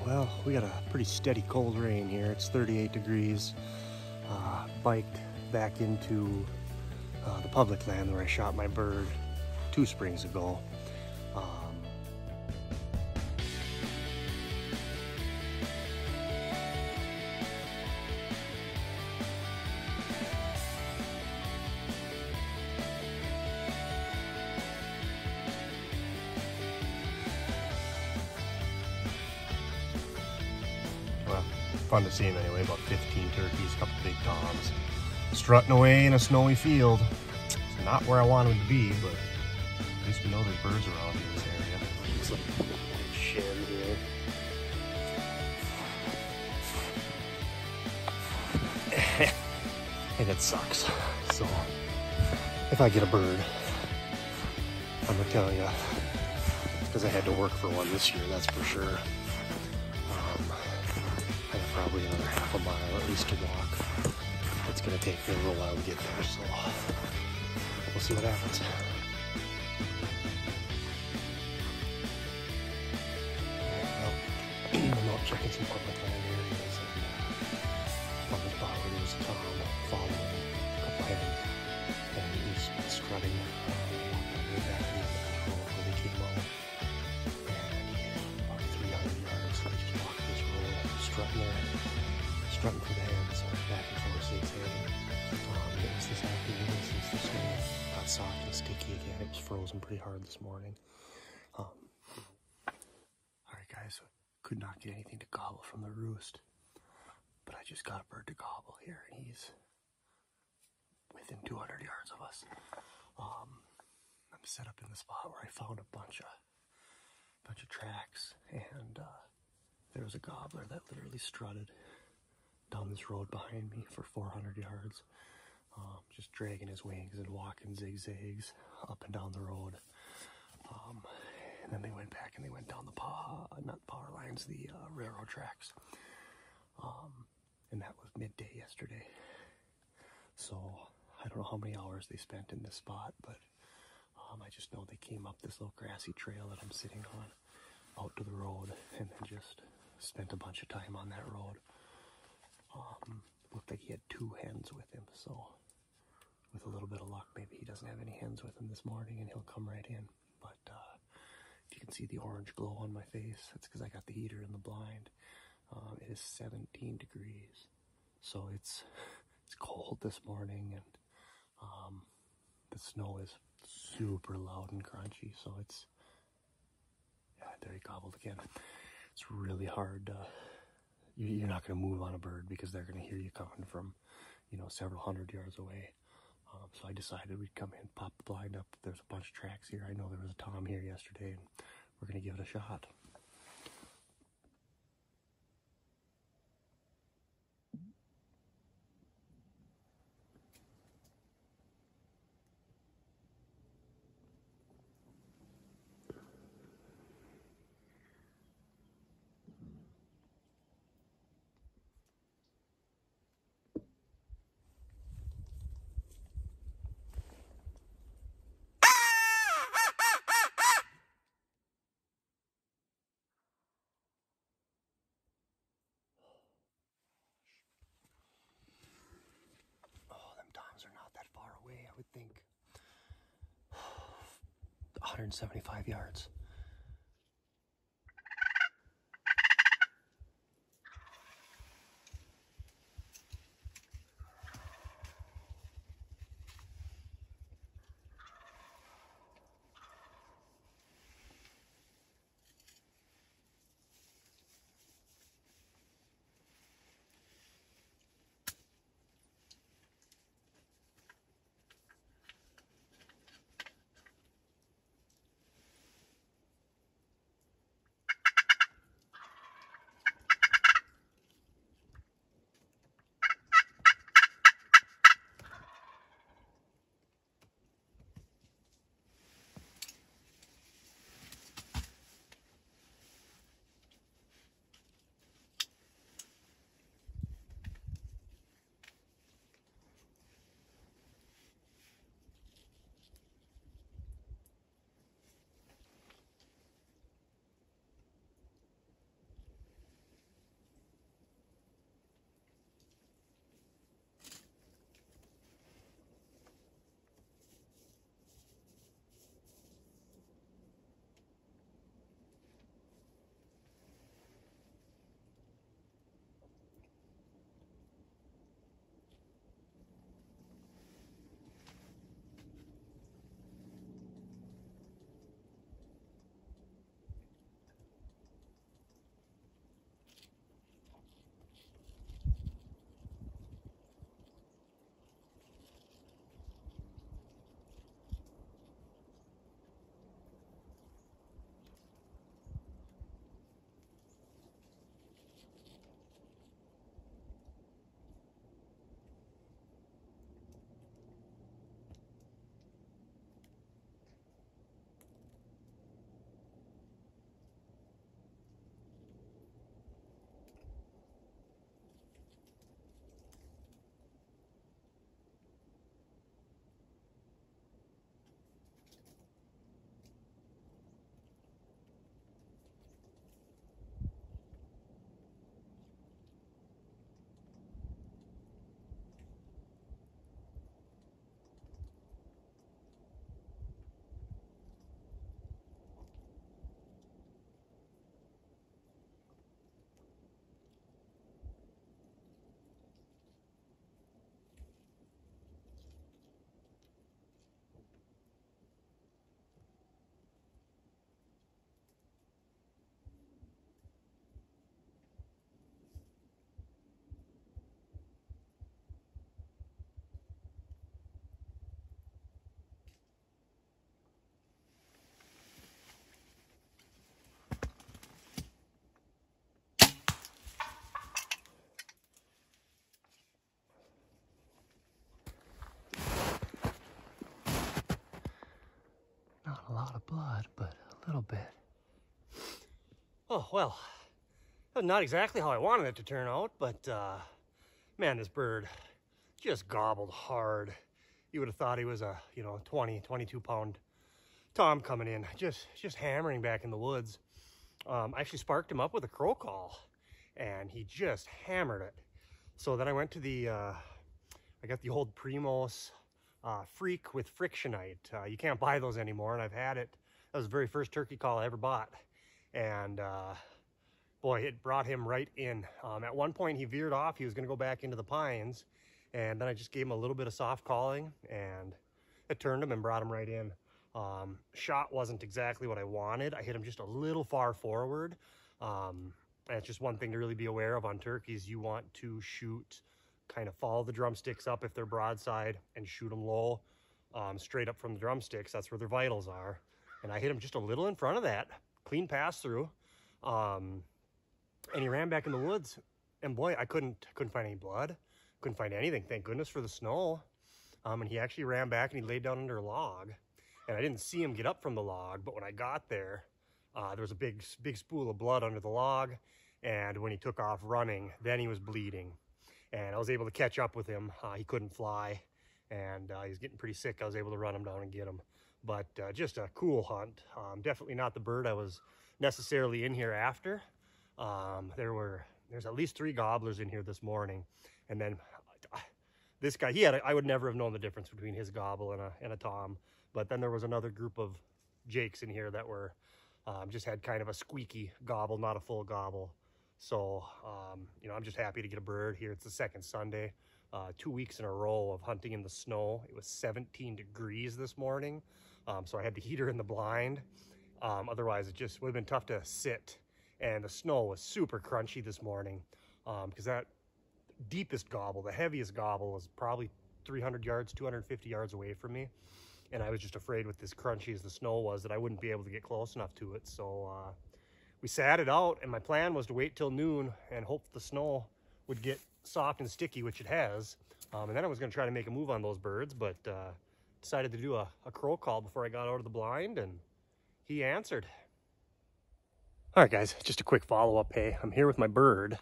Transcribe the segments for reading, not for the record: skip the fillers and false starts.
Well, we got a pretty steady cold rain here. It's 38 degrees. Biked back into the public land where I shot my bird 2 springs ago. Fun to see him anyway, about 15 turkeys, a couple big toms, strutting away in a snowy field. It's not where I want him to be, but at least we know there's birds around in this area. Looks like a shed here. And it sucks. So, if I get a bird, I'm gonna tell you, because I had to work for one this year, that's for sure. Probably another half a mile at least to walk. It's going to take me a little while to get there, so we'll see what happens. I'm out checking some public land areas, and on the spot where there was a tom following a couple hens, and he was strutting way back in the road where they came out, and he had about 300 yards, so I just walked this road, strutting there. Strutting for the hands, back and forth, zigzagging. It was this afternoon since the snow got soft and sticky again. It was frozen pretty hard this morning. Alright guys, so could not get anything to gobble from the roost, but I just got a bird to gobble here, and he's within 200 yards of us. I'm set up in the spot where I found a bunch of tracks, and there was a gobbler that literally strutted down this road behind me for 400 yards, just dragging his wings and walking zigzags up and down the road. And then they went back and they went down the power lines, the railroad tracks. And that was midday yesterday. So I don't know how many hours they spent in this spot, but I just know they came up this little grassy trail that I'm sitting on out to the road, and then just spent a bunch of time on that road. Looked like he had 2 hens with him, so with a little bit of luck, maybe he doesn't have any hens with him this morning and he'll come right in. But if you can see the orange glow on my face, that's because I got the heater in the blind. It is 17 degrees, so it's cold this morning, and the snow is super loud and crunchy, so it's, yeah, there he gobbled again. It's really hard. You're not going to move on a bird because they're going to hear you coming from, several hundred yards away. So I decided we'd come in, pop the blind up. There's a bunch of tracks here. I know there was a tom here yesterday, and we're going to give it a shot. Are not that far away. I would think 175 yards. lot of blood, but a little bit. Oh, well, that's not exactly how I wanted it to turn out, but man, this bird just gobbled hard. You would have thought he was a, 20, 22 pound tom coming in, just hammering back in the woods. I actually sparked him up with a crow call, and he just hammered it. So then I went to the, I got the old Primos Freak with Frictionite. You can't buy those anymore, and I've had it. That was the very first turkey call I ever bought. And boy, it brought him right in. At one point he veered off. He was gonna go back into the pines. And then I just gave him a little bit of soft calling, and it turned him and brought him right in. Shot wasn't exactly what I wanted. I hit him just a little far forward. And it's just one thing to really be aware of on turkeys. You want to shoot, kind of follow the drumsticks up if they're broadside, and shoot them low, straight up from the drumsticks. That's where their vitals are. And I hit him just a little in front of that. Clean pass through. And he ran back in the woods. And boy, I couldn't find any blood. Couldn't find anything. Thank goodness for the snow. And he actually ran back and he laid down under a log. And I didn't see him get up from the log, but when I got there, there was a big spool of blood under the log. And when he took off running, then he was bleeding. And I was able to catch up with him. He couldn't fly, and he was getting pretty sick. I was able to run him down and get him. But just a cool hunt. Definitely not the bird I was necessarily in here after. There's at least 3 gobblers in here this morning. And then this guy, I would never have known the difference between his gobble and a tom. But then there was another group of jakes in here that were just had kind of a squeaky gobble, not a full gobble. So, I'm just happy to get a bird here. It's the second Sunday, 2 weeks in a row of hunting in the snow. It was 17 degrees this morning. So I had the heater in the blind. Otherwise it just would have been tough to sit. And the snow was super crunchy this morning, because that deepest gobble, the heaviest gobble, was probably 300 yards, 250 yards away from me. And I was just afraid with this crunchy as the snow was that I wouldn't be able to get close enough to it. So we sat it out, and my plan was to wait till noon and hope the snow would get soft and sticky, which it has. And then I was going to try to make a move on those birds, but decided to do a crow call before I got out of the blind, and he answered. All right, guys, just a quick follow-up. Hey, I'm here with my bird.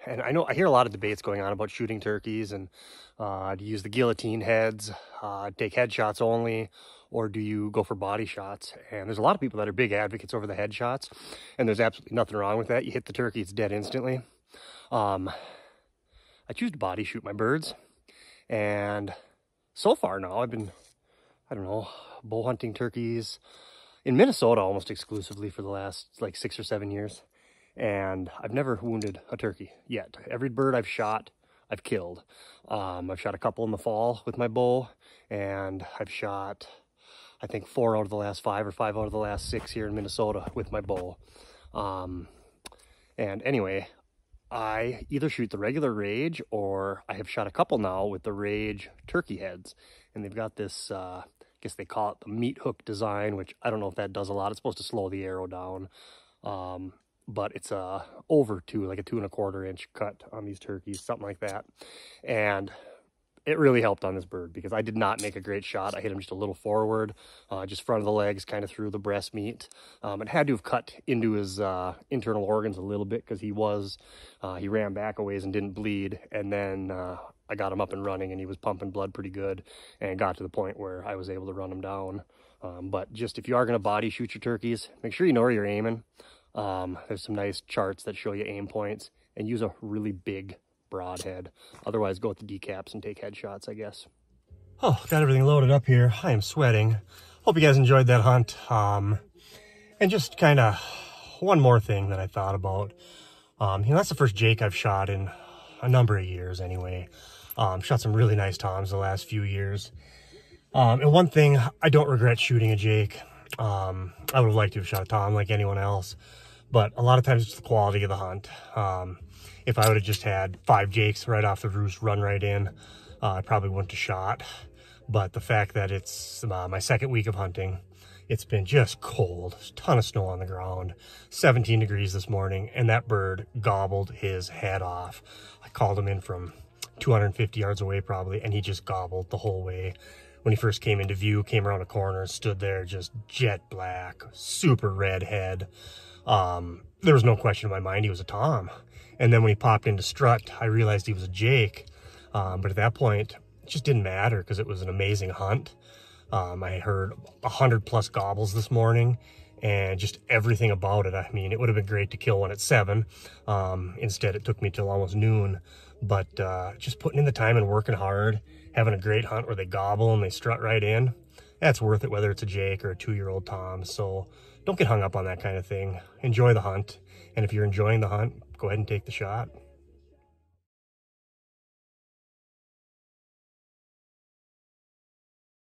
And I hear a lot of debates going on about shooting turkeys, and do you use the guillotine heads, take headshots only, or do you go for body shots? And there's a lot of people that are big advocates over the headshots, and there's absolutely nothing wrong with that. You hit the turkey, it's dead instantly. I choose to body shoot my birds, and so far now I've been, bow hunting turkeys in Minnesota almost exclusively for the last like 6 or 7 years. And I've never wounded a turkey yet. Every bird I've shot, I've killed. I've shot a couple in the fall with my bow, and I've shot, I think, 4 out of the last 5 or 5 out of the last 6 here in Minnesota with my bow. And anyway, I either shoot the regular Rage, or I have shot a couple now with the Rage turkey heads. And they've got this, I guess they call it the meat hook design, which I don't know if that does a lot. It's supposed to slow the arrow down. But it's over like a 2 1/4 inch cut on these turkeys, something like that. And it really helped on this bird because I did not make a great shot. I hit him just a little forward, just front of the legs, kind of through the breast meat. It had to have cut into his internal organs a little bit because he ran back a ways and didn't bleed. And then I got him up and running, and he was pumping blood pretty good, and got to the point where I was able to run him down. But just if you are going to body shoot your turkeys, make sure you know where you're aiming. There's some nice charts that show you aim points, and use a really big broadhead. Otherwise, go with the decaps and take headshots, I guess. Oh, got everything loaded up here. I am sweating. Hope you guys enjoyed that hunt. And just kind of one more thing that I thought about. That's the first Jake I've shot in a number of years anyway. Shot some really nice toms the last few years. And one thing, I don't regret shooting a Jake. I would have liked to have shot a tom like anyone else, but a lot of times it's the quality of the hunt. If I would have just had 5 Jakes right off the roost run right in, I probably wouldn't have shot. But the fact that it's my second week of hunting, it's been just cold, a ton of snow on the ground, 17 degrees this morning, and that bird gobbled his head off. I called him in from 250 yards away probably, and he just gobbled the whole way. when he first came into view, came around a corner and stood there just jet black, super red head. There was no question in my mind he was a tom. And then when he popped into strut, I realized he was a Jake. But at that point, it just didn't matter because it was an amazing hunt. I heard 100+ gobbles this morning and just everything about it. I mean, it would have been great to kill one at 7. Instead, it took me till almost noon. But just putting in the time and working hard, having a great hunt where they gobble and they strut right in, that's worth it, whether it's a Jake or a 2-year-old tom. So don't get hung up on that kind of thing. Enjoy the hunt. And if you're enjoying the hunt, go ahead and take the shot.